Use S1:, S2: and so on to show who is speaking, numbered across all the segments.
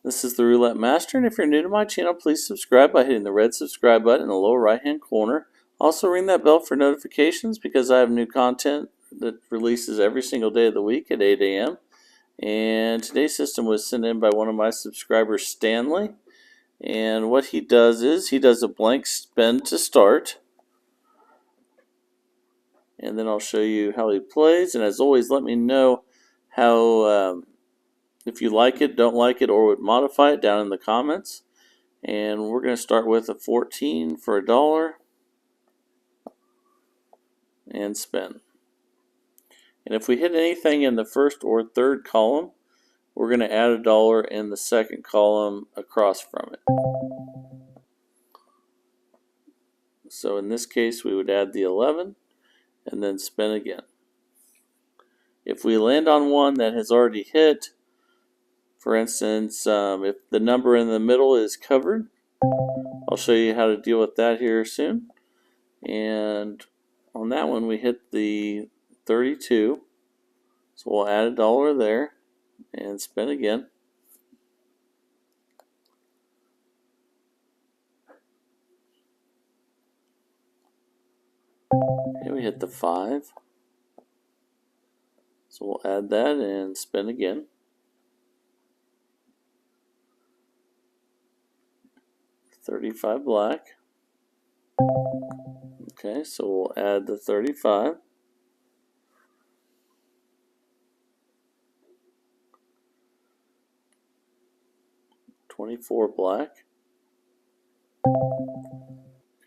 S1: This is the Roulette Master, and if you're new to my channel, please subscribe by hitting the red subscribe button in the lower right hand corner. Also ring that bell for notifications because I have new content that releases every single day of the week at 8 a.m. And today's system was sent in by one of my subscribers, Stanley. And what he does is he does a blank spin to start. And then I'll show you how he plays. And as always, let me know how if you like it, don't like it, or would modify it down in the comments. And we're going to start with a 14 for $1 and spin. And if we hit anything in the first or third column, we're going to add $1 in the second column across from it. So in this case, we would add the 11 and then spin again. If we land on one that has already hit, for instance, if the number in the middle is covered, I'll show you how to deal with that here soon. And on that one, we hit the 32. So we'll add $1 there and spin again. Okay, we hit the 5. So we'll add that and spin again. $35 black. Okay, so we'll add the 35. $24 black.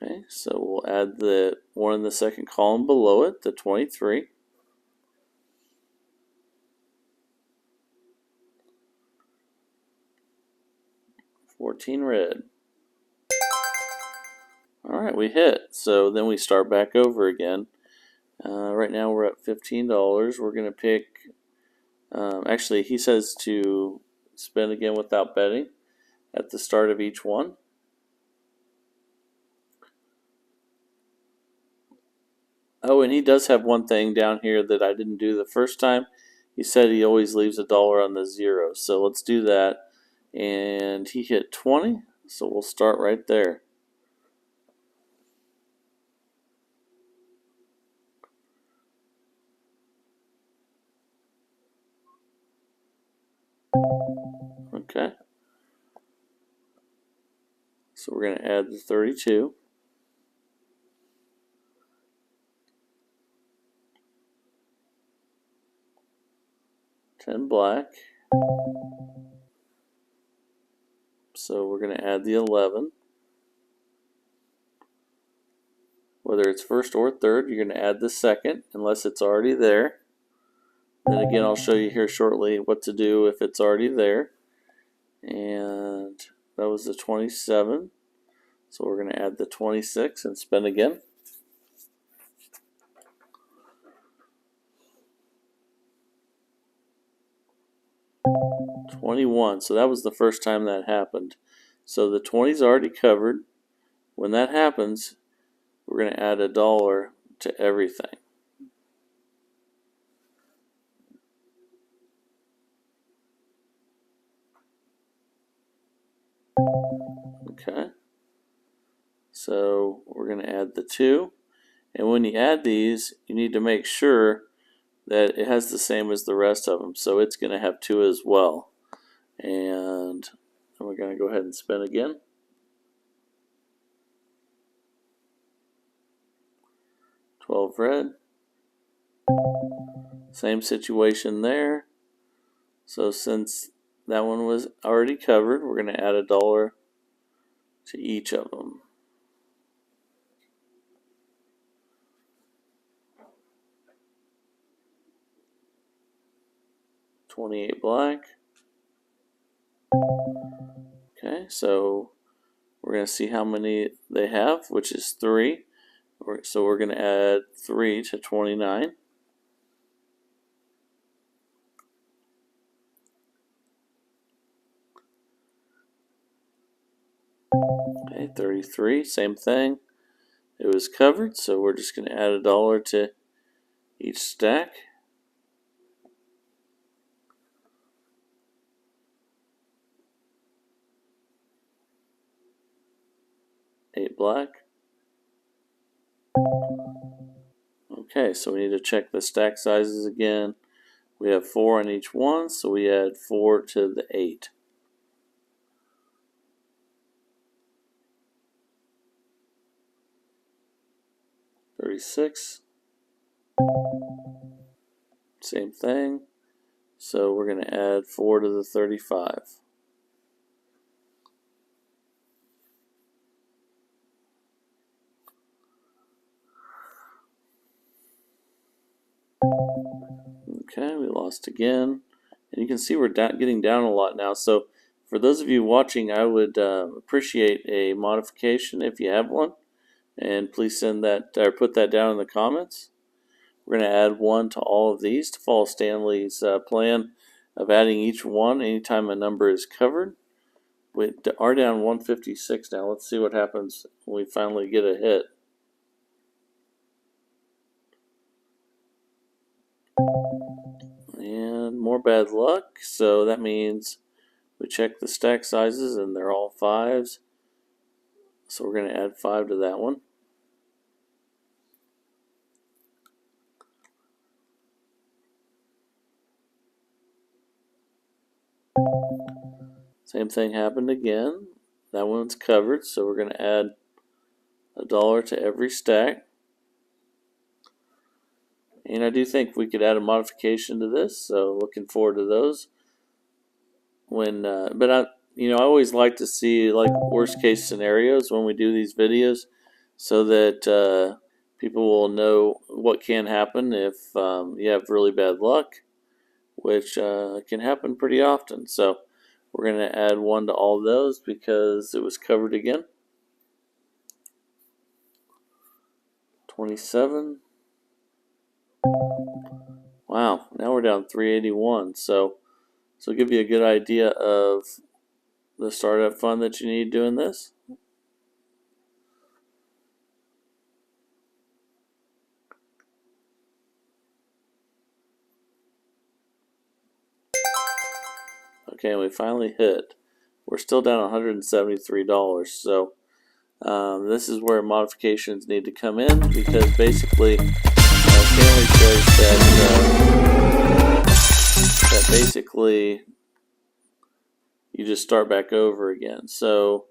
S1: Okay, so we'll add the one in the second column below it, the 23. $14 red. Alright, we hit. So then we start back over again. Right now we're at $15. We're going to pick, actually he says to spin again without betting at the start of each one. Oh, and he does have one thing down here that I didn't do the first time. He said he always leaves $1 on the 0. So let's do that. And he hit 20, so we'll start right there. Okay. So we're going to add the 32. $10 black. So we're going to add the 11. Whether it's first or third, you're going to add the second unless it's already there. Then again, I'll show you here shortly what to do if it's already there. And that was the 27. So we're going to add the 26 and spin again. $21. So that was the first time that happened. So the 20 is already covered. When that happens, we're going to add $1 to everything. Okay. So we're going to add the 2. And when you add these, you need to make sure that it has the same as the rest of them. So it's going to have 2 as well. And then we're going to go ahead and spin again. $12 red. Same situation there. So since that one was already covered, we're going to add $1 to each of them. $28 black. Okay, so we're going to see how many they have, which is 3. So we're going to add 3 to 29. Okay, 33, same thing. It was covered, so we're just going to add $1 to each stack. 8 black. Okay, so we need to check the stack sizes again. We have 4 on each one, so we add 4 to the 8. $36. Same thing. So we're going to add 4 to the 35. Okay, we lost again. And you can see we're getting down a lot now. So for those of you watching, I would appreciate a modification if you have one. And please send that or put that down in the comments. We're going to add 1 to all of these to follow Stanley's plan of adding each one anytime a number is covered. We are down 156 now. Let's see what happens when we finally get a hit. And more bad luck, so that means we check the stack sizes and they're all 5s. So we're going to add 5 to that one. Same thing happened again. That one's covered, so we're going to add $1 to every stack. And I do think we could add a modification to this, so looking forward to those. But I always like to see like worst case scenarios when we do these videos, so that people will know what can happen if you have really bad luck, which can happen pretty often. So we're going to add 1 to all those because it was covered again. 27. Wow, now we're down 381. So give you a good idea of the startup fund that you need doing this. Okay, we finally hit. We're still down $173. So this is where modifications need to come in, because basically Stanley says that basically you just start back over again. So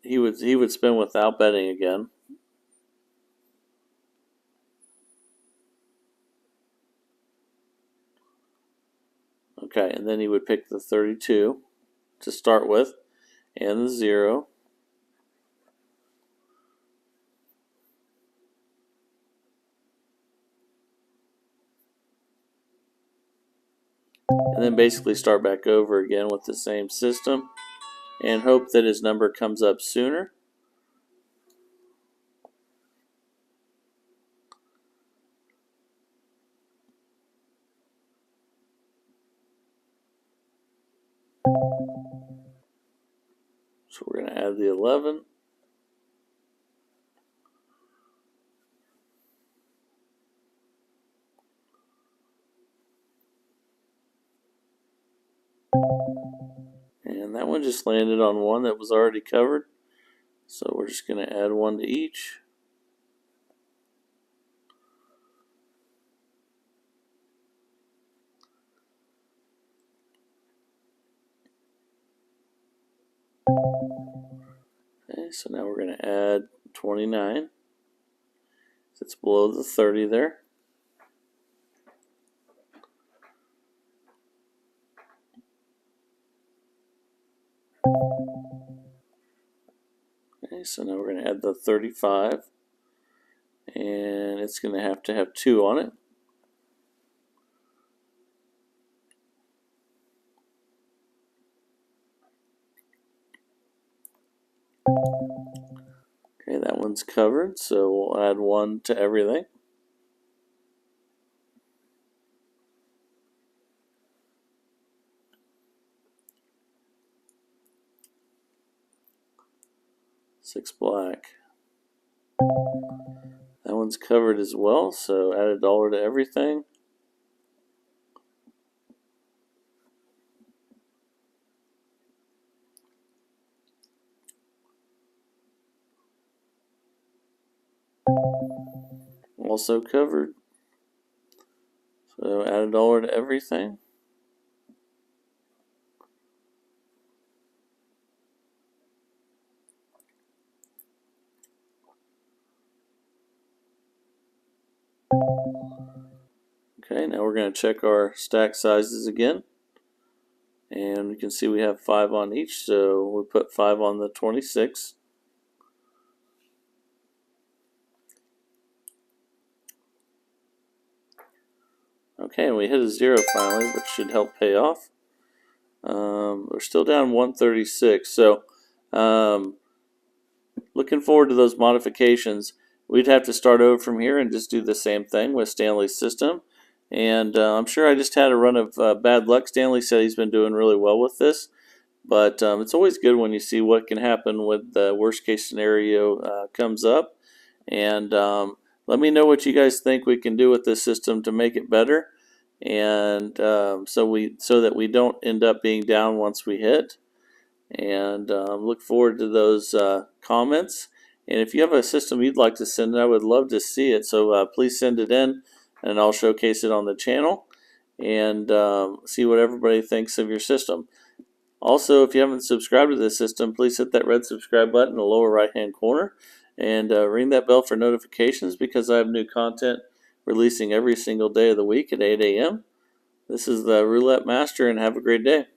S1: he would spin without betting again. Okay, and then he would pick the 32 to start with, and the 0. And then basically start back over again with the same system and hope that his number comes up sooner. So we're going to add the 11. And that one just landed on 1 that was already covered. So we're just going to add 1 to each. Okay, so now we're going to add 29. It's below the 30 there. Okay, so now we're going to add the 35. And it's going to have 2 on it. Okay, that one's covered, so we'll add 1 to everything. Six black. That one's covered as well, so add $1 to everything. Also covered. So add $1 to everything. Okay, now we're going to check our stack sizes again. And we can see we have 5 on each, so we put 5 on the 26. Okay, and we hit a 0 finally, which should help pay off. We're still down 136, so looking forward to those modifications. We'd have to start over from here and just do the same thing with Stanley's system. And I'm sure I just had a run of bad luck. Stanley said he's been doing really well with this. But it's always good when you see what can happen when the worst case scenario comes up. And let me know what you guys think we can do with this system to make it better. And so that we don't end up being down once we hit. And look forward to those comments. And if you have a system you'd like to send, I would love to see it. So please send it in, and I'll showcase it on the channel and see what everybody thinks of your system. Also, if you haven't subscribed to this system, please hit that red subscribe button in the lower right hand corner and ring that bell for notifications, because I have new content releasing every single day of the week at 8 a.m. This is the Roulette Master, and have a great day.